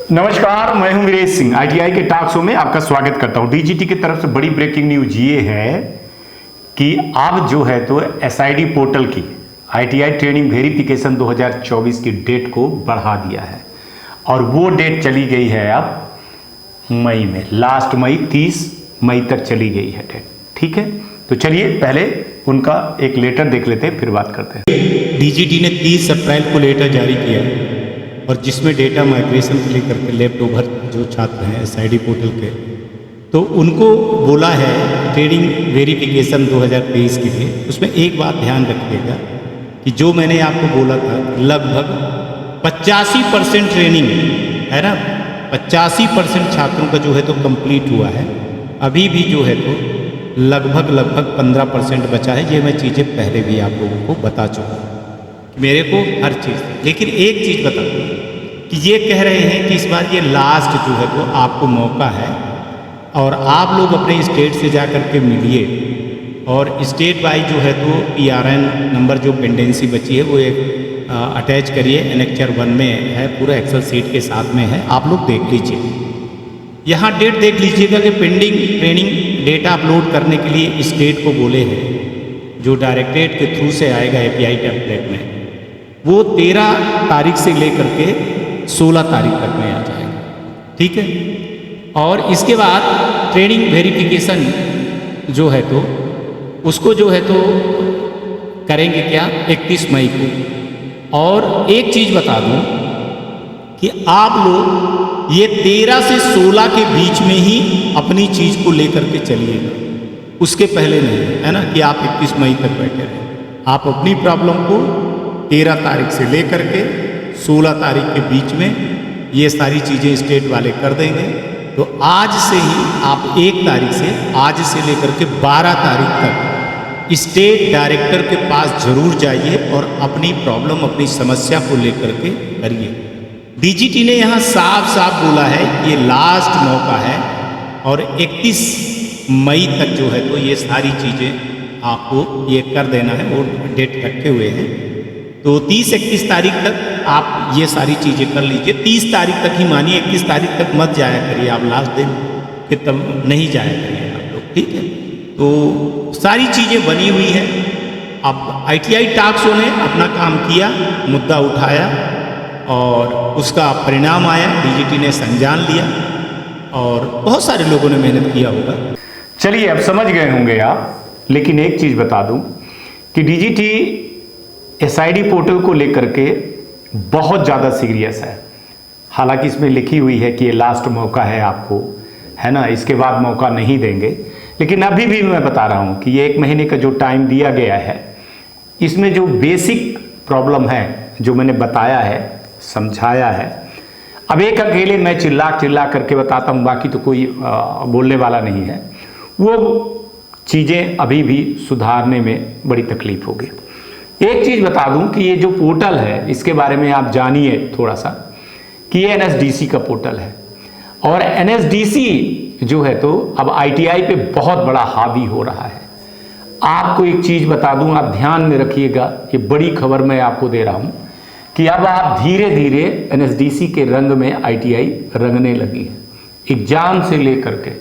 नमस्कार, मैं हूं वीरेश सिंह। आईटीआई के टॉक शो में आपका स्वागत करता हूं। डीजीटी की तरफ से बड़ी ब्रेकिंग न्यूज ये है कि अब जो है तो एसआईडी पोर्टल की आईटीआई ट्रेनिंग वेरिफिकेशन 2024 की डेट को बढ़ा दिया है और वो डेट चली गई है अब मई में, लास्ट मई 30 मई तक चली गई है डेट। ठीक है, तो चलिए पहले उनका एक लेटर देख लेते हैं, फिर बात करते हैं। डीजीटी ने 30 अप्रैल को लेटर जारी किया है और जिसमें डेटा माइग्रेशन के लेकर के लेफ्ट ओवर जो छात्र हैं एसआईडी पोर्टल के, तो उनको बोला है ट्रेनिंग वेरिफिकेशन 2023 के लिए। उसमें एक बात ध्यान रखिएगा कि जो मैंने आपको बोला था लगभग 85% ट्रेनिंग है ना, 85% छात्रों का जो है तो कंप्लीट हुआ है। अभी भी जो है तो लगभग 15% बचा है। ये मैं चीज़ें पहले भी आप लोगों को बता चुका हूँ मेरे को हर चीज़। लेकिन एक चीज़ बता दूँ कि ये कह रहे हैं कि इस बार ये लास्ट जो है तो आपको मौका है और आप लोग अपने स्टेट से जा कर के मिलिए और स्टेट वाइज जो है तो पीआरएन नंबर जो पेंडेंसी बची है वो एक अटैच करिए। एनेक्चर 1 में है, पूरा एक्सेल सीट के साथ में है, आप लोग देख लीजिए। यहाँ डेट देख लीजिएगा कि पेंडिंग ट्रेनिंग डेटा अपलोड करने के लिए स्टेट को बोले हैं, जो डायरेक्टरेट के थ्रू से आएगा एपीआई टेम्पलेट में, वो 13 तारीख से लेकर के 16 तारीख तक में आ जाएगा। ठीक है, और इसके बाद ट्रेनिंग वेरिफिकेशन जो है तो उसको जो है तो करेंगे क्या 31 मई को। और एक चीज़ बता दूं कि आप लोग ये 13 से 16 के बीच में ही अपनी चीज़ को लेकर के चलिएगा, उसके पहले नहीं, है ना, कि आप 21 मई तक बैठे रहें। आप अपनी प्रॉब्लम को 13 तारीख से लेकर के 16 तारीख के बीच में ये सारी चीज़ें स्टेट वाले कर देंगे। तो आज से ही आप 1 तारीख से, आज से लेकर के 12 तारीख तक स्टेट डायरेक्टर के पास जरूर जाइए और अपनी प्रॉब्लम, अपनी समस्या को लेकर के करिए। डीजीटी ने यहाँ साफ साफ बोला है ये लास्ट मौका है और 31 मई तक जो है तो ये सारी चीज़ें आपको ये कर देना है। वो डेट रखे हुए हैं, तो 30-31 तारीख तक आप ये सारी चीज़ें कर लीजिए। 30 तारीख तक ही मानिए, 31 तारीख तक मत जाया करिए आप, लास्ट दिन फिर तब नहीं जाया करिए आप लोग। ठीक है, तो सारी चीज़ें बनी हुई हैं। अब आईटीआई टॉक शो ने अपना काम किया, मुद्दा उठाया और उसका परिणाम आया, डीजीटी ने संज्ञान लिया और बहुत सारे लोगों ने मेहनत किया होगा। चलिए अब समझ गए होंगे आप, लेकिन एक चीज़ बता दूं कि डीजीटी एसआईडी पोर्टल को लेकर के बहुत ज़्यादा सीरियस है। हालांकि इसमें लिखी हुई है कि ये लास्ट मौका है आपको, है ना, इसके बाद मौका नहीं देंगे, लेकिन अभी भी मैं बता रहा हूँ कि ये 1 महीने का जो टाइम दिया गया है, इसमें जो बेसिक प्रॉब्लम है जो मैंने बताया है, समझाया है, अब एक अकेले मैं चिल्ला करके बताता हूँ, बाकी तो कोई बोलने वाला नहीं है, वो चीज़ें अभी भी सुधारने में बड़ी तकलीफ होगी। एक चीज़ बता दूं कि ये जो पोर्टल है इसके बारे में आप जानिए थोड़ा सा कि ये एनएसडीसी का पोर्टल है और एनएसडीसी जो है तो अब आईटीआई पे बहुत बड़ा हावी हो रहा है। आपको एक चीज़ बता दूं, आप ध्यान में रखिएगा, ये बड़ी खबर मैं आपको दे रहा हूं कि अब आप धीरे धीरे एनएसडीसी के रंग में आईटीआई रंगने लगी है। एग्जाम से लेकर के,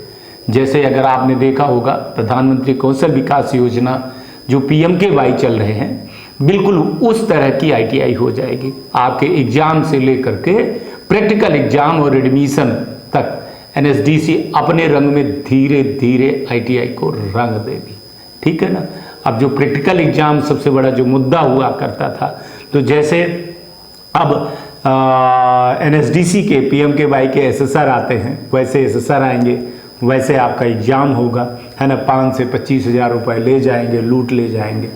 जैसे अगर आपने देखा होगा प्रधानमंत्री कौशल विकास योजना जो पीएमकेवाई चल रहे हैं, बिल्कुल उस तरह की आईटीआई हो जाएगी। आपके एग्जाम से लेकर के प्रैक्टिकल एग्जाम और एडमिशन तक एनएसडीसी अपने रंग में धीरे धीरे आईटीआई को रंग देगी। ठीक है ना। अब जो प्रैक्टिकल एग्जाम सबसे बड़ा जो मुद्दा हुआ करता था, तो जैसे अब एनएसडीसी के पीएमकेवाई के एसएसआर आते हैं, वैसे एसएसआर आएंगे, वैसे आपका एग्जाम होगा, है ना। 5 से 25 हज़ार रुपये ले जाएंगे, लूट ले जाएंगे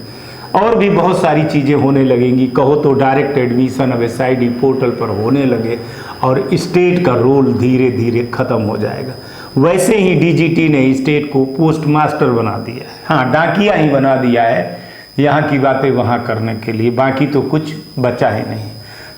और भी बहुत सारी चीज़ें होने लगेंगी। कहो तो डायरेक्ट एडमिशन अब एसआईडी पोर्टल पर होने लगे और स्टेट का रोल धीरे धीरे ख़त्म हो जाएगा। वैसे ही डीजीटी ने स्टेट को पोस्ट मास्टर बना दिया है, हाँ, डाकिया ही बना दिया है, यहाँ की बातें वहाँ करने के लिए, बाकी तो कुछ बचा ही नहीं।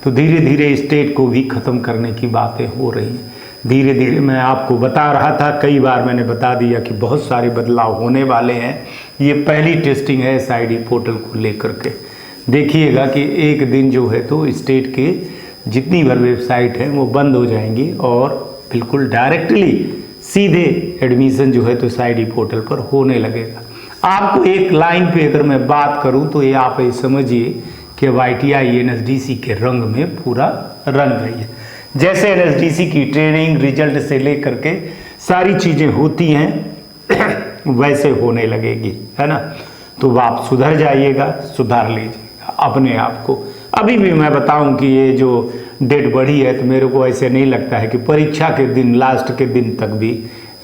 तो धीरे धीरे स्टेट को भी ख़त्म करने की बातें हो रही हैं। धीरे धीरे मैं आपको बता रहा था, कई बार मैंने बता दिया कि बहुत सारे बदलाव होने वाले हैं। ये पहली टेस्टिंग है एसआईडी पोर्टल को लेकर के। देखिएगा कि एक दिन जो है तो स्टेट के जितनी भर वेबसाइट है वो बंद हो जाएंगी और बिल्कुल डायरेक्टली सीधे एडमिशन जो है तो SID पोर्टल पर होने लगेगा। आपको एक लाइन पे अगर मैं बात करूं तो ये आप ये समझिए कि ITI NSDC के रंग में पूरा रंग गई है। जैसे NSDC की ट्रेनिंग रिजल्ट से लेकर के सारी चीज़ें होती हैं वैसे होने लगेगी, है ना। तो आप सुधर जाइएगा, सुधार लीजिएगा अपने आप को। अभी भी मैं बताऊं कि ये जो डेट बढ़ी है तो मेरे को ऐसे नहीं लगता है कि परीक्षा के दिन लास्ट के दिन तक भी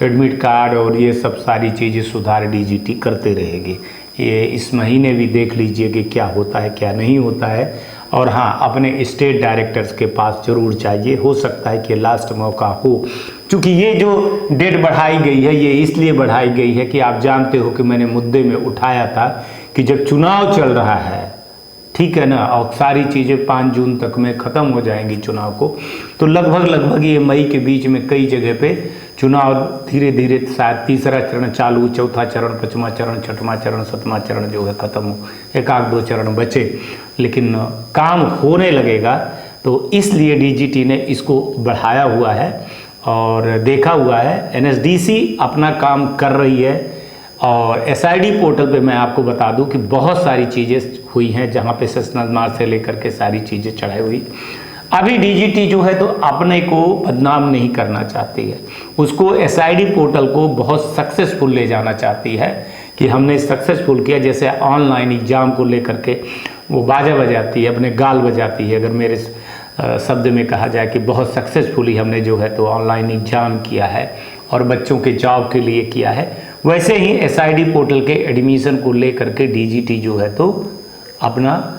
एडमिट कार्ड और ये सब सारी चीज़ें सुधार DGT करते रहेगी। ये इस महीने भी देख लीजिए कि क्या होता है क्या नहीं होता है। और हाँ, अपने स्टेट डायरेक्टर्स के पास जरूर चाहिए, हो सकता है कि लास्ट मौका हो। क्योंकि ये जो डेट बढ़ाई गई है ये इसलिए बढ़ाई गई है कि आप जानते हो कि मैंने मुद्दे में उठाया था कि जब चुनाव चल रहा है, ठीक है ना, और सारी चीज़ें 5 जून तक में ख़त्म हो जाएंगी चुनाव को, तो लगभग ये मई के बीच में कई जगह पे चुनाव धीरे धीरे शायद तीसरा चरण चालू, चौथा चरण, पांचवा चरण, छठवां चरण, सातवां चरण जो है ख़त्म हो, 1-2 चरण बचे, लेकिन काम होने लगेगा। तो इसलिए DGT ने इसको बढ़ाया हुआ है और देखा हुआ है। NSDC अपना काम कर रही है और SID पोर्टल पे मैं आपको बता दूं कि बहुत सारी चीज़ें हुई हैं जहां पे सेशनल मार्क्स से लेकर के सारी चीज़ें चढ़ाई हुई। अभी DGT जो है तो अपने को बदनाम नहीं करना चाहती है, उसको SID पोर्टल को बहुत सक्सेसफुल ले जाना चाहती है कि हमने सक्सेसफुल किया। जैसे ऑनलाइन एग्ज़ाम को लेकर के वो बाजा बजाती है, अपने गाल बजाती है, अगर मेरे शब्द में कहा जाए कि बहुत सक्सेसफुली हमने जो है तो ऑनलाइन एग्ज़ाम किया है और बच्चों के जॉब के लिए किया है, वैसे ही SID पोर्टल के एडमिशन को लेकर के DGT जो है तो अपना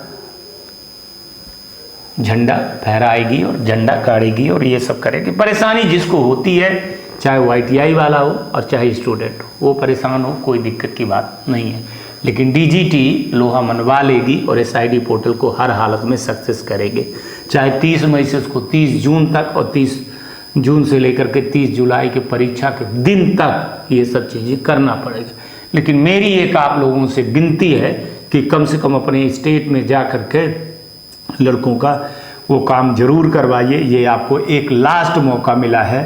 झंडा फहराएगी और झंडा गाड़ेगी और ये सब करेगी। परेशानी जिसको होती है, चाहे वो ITI वाला हो और चाहे स्टूडेंट हो, वो परेशान हो, कोई दिक्कत की बात नहीं है। लेकिन DGT लोहा मनवा लेगी और SID पोर्टल को हर हालत में सक्सेस करेंगे। चाहे 30 मई से उसको 30 जून तक और 30 जून से लेकर के 30 जुलाई के परीक्षा के दिन तक ये सब चीज़ें करना पड़ेगा। लेकिन मेरी एक आप लोगों से विनती है कि कम से कम अपने स्टेट में जा कर के लड़कों का वो काम जरूर करवाइए। ये आपको एक लास्ट मौका मिला है।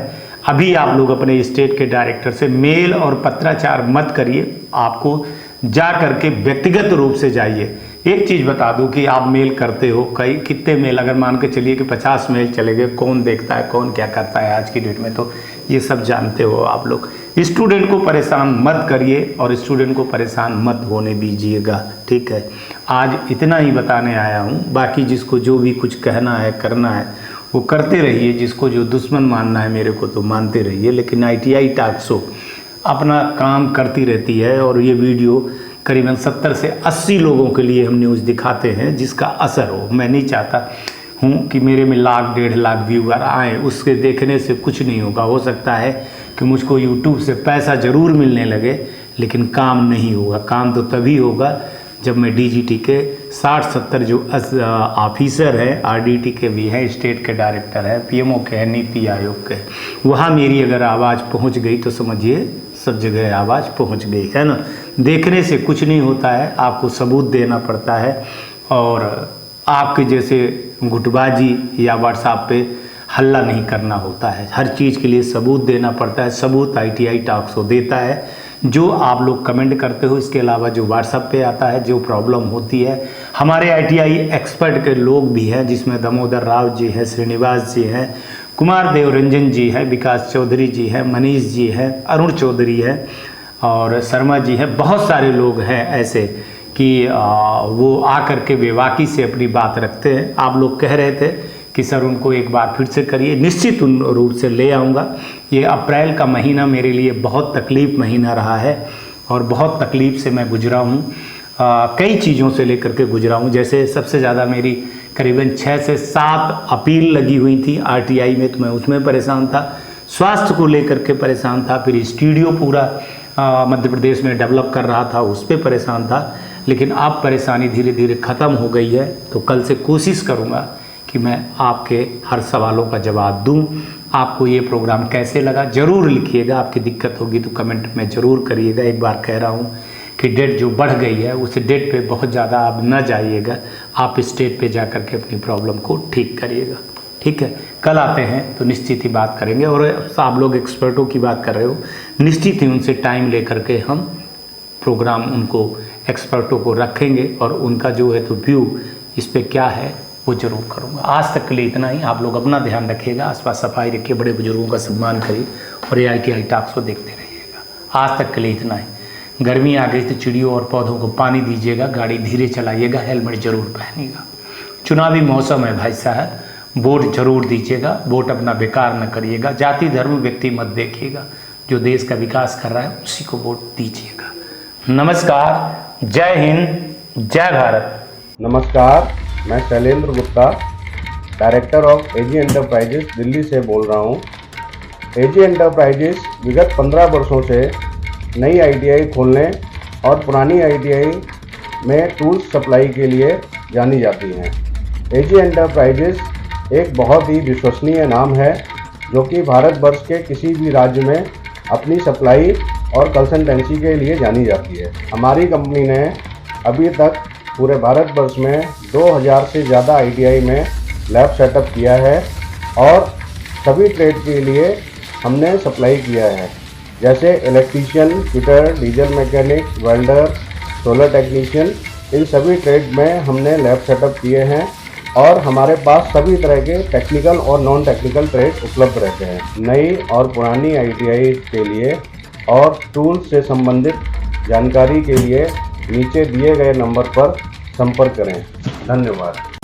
अभी आप लोग अपने स्टेट के डायरेक्टर से मेल और पत्राचार मत करिए, आपको जा करके व्यक्तिगत रूप से जाइए। एक चीज़ बता दूं कि आप मेल करते हो, कई कितने मेल, अगर मान के चलिए कि 50 मेल चले गए, कौन देखता है कौन क्या करता है आज की डेट में, तो ये सब जानते हो आप लोग। स्टूडेंट को परेशान मत करिए और स्टूडेंट को परेशान मत होने दीजिएगा, ठीक है। आज इतना ही बताने आया हूँ, बाकी जिसको जो भी कुछ कहना है करना है वो करते रहिए, जिसको जो दुश्मन मानना है मेरे को तो मानते रहिए। लेकिन ITI टॉक शो अपना काम करती रहती है और ये वीडियो करीबन 70 से 80 लोगों के लिए हम न्यूज़ दिखाते हैं जिसका असर हो। मैं नहीं चाहता हूँ कि मेरे में 1-1.5 लाख व्यूअर आए, उसके देखने से कुछ नहीं होगा। हो सकता है कि मुझको यूट्यूब से पैसा ज़रूर मिलने लगे, लेकिन काम नहीं होगा। काम तो तभी होगा जब मैं DGT के 60-70 जो ऑफिसर हैं, RDT के भी हैं, स्टेट के डायरेक्टर हैं, PMO के हैं, नीति आयोग के, वहाँ मेरी अगर आवाज़ पहुँच गई तो समझिए सब जगह आवाज़ पहुँच गई, है ना। देखने से कुछ नहीं होता है, आपको सबूत देना पड़ता है। और आपके जैसे गुटबाजी या व्हाट्सएप पे हल्ला नहीं करना होता है, हर चीज़ के लिए सबूत देना पड़ता है। सबूत ITI टॉक शो देता है। जो आप लोग कमेंट करते हो, इसके अलावा जो व्हाट्सएप पे आता है, जो प्रॉब्लम होती है, हमारे ITI एक्सपर्ट के लोग भी हैं, जिसमें दामोदर राव जी हैं, श्रीनिवास जी हैं, कुमार देव रंजन जी हैं, विकास चौधरी जी हैं, मनीष जी हैं, अरुण चौधरी हैं और शर्मा जी हैं। बहुत सारे लोग हैं ऐसे कि वो आकर के बेबाकी से अपनी बात रखते हैं। आप लोग कह रहे थे कि सर उनको एक बार फिर से करिए, निश्चित रूप से ले आऊँगा। ये अप्रैल का महीना मेरे लिए बहुत तकलीफ़ महीना रहा है और बहुत तकलीफ़ से मैं गुजरा हूँ, कई चीज़ों से लेकर के गुजरा हूँ। जैसे सबसे ज़्यादा मेरी करीबन 6 से 7 अपील लगी हुई थी RTI में, तो मैं उसमें परेशान था। स्वास्थ्य को लेकर के परेशान था। फिर स्टूडियो पूरा मध्य प्रदेश में डेवलप कर रहा था, उस पर परेशान था। लेकिन अब परेशानी धीरे धीरे ख़त्म हो गई है। तो कल से कोशिश करूँगा कि मैं आपके हर सवालों का जवाब दूं। आपको ये प्रोग्राम कैसे लगा ज़रूर लिखिएगा। आपकी दिक्कत होगी तो कमेंट में ज़रूर करिएगा। एक बार कह रहा हूँ कि डेट जो बढ़ गई है उस डेट पे बहुत ज़्यादा आप न जाइएगा, आप स्टेट पे जा कर के अपनी प्रॉब्लम को ठीक करिएगा। ठीक है, कल आते हैं तो निश्चित ही बात करेंगे। और आप लोग एक्सपर्टों की बात कर रहे हो, निश्चित ही उनसे टाइम लेकर के हम प्रोग्राम उनको एक्सपर्टों को रखेंगे और उनका जो है तो व्यू इस पे क्या है वो जरूर करूँगा। आज तक के लिए इतना ही। आप लोग अपना ध्यान रखिएगा, आसपास सफाई रखिए, बड़े बुजुर्गों का सम्मान करिए और AITI टॉक्स को देखते रहिएगा। आज तक के लिए इतना ही। गर्मी आ गई तो चिड़ियों और पौधों को पानी दीजिएगा, गाड़ी धीरे चलाइएगा, हेलमेट जरूर पहनिएगा। चुनावी मौसम है भाई साहब, वोट जरूर दीजिएगा, वोट अपना बेकार न करिएगा। जाति धर्म व्यक्ति मत देखिएगा, जो देश का विकास कर रहा है उसी को वोट दीजिएगा। नमस्कार, जय हिंद, जय भारत। नमस्कार, मैं Shailendra Gupta, director of AG enterprises Delhi से बोल रहा हूँ। AG एंटरप्राइजेस विगत 15 वर्षों से नई ITI खोलने और पुरानी ITI में टूल्स सप्लाई के लिए जानी जाती हैं। AG एंटरप्राइजेस एक बहुत ही विश्वसनीय नाम है जो कि भारतवर्ष के किसी भी राज्य में अपनी सप्लाई और कंसल्टेंसी के लिए जानी जाती है। हमारी कंपनी ने अभी तक पूरे भारतवर्ष में 2000 से ज़्यादा ITI में लैब सेटअप किया है और सभी ट्रेड के लिए हमने सप्लाई किया है, जैसे electrician, fitter, diesel mechanic, welder, solar technician, इन सभी ट्रेड में हमने लैब सेटअप किए हैं और हमारे पास सभी तरह के टेक्निकल और नॉन टेक्निकल ट्रेड उपलब्ध रहते हैं। नई और पुरानी ITI के लिए और टूल्स से संबंधित जानकारी के लिए नीचे दिए गए नंबर पर संपर्क करें। धन्यवाद।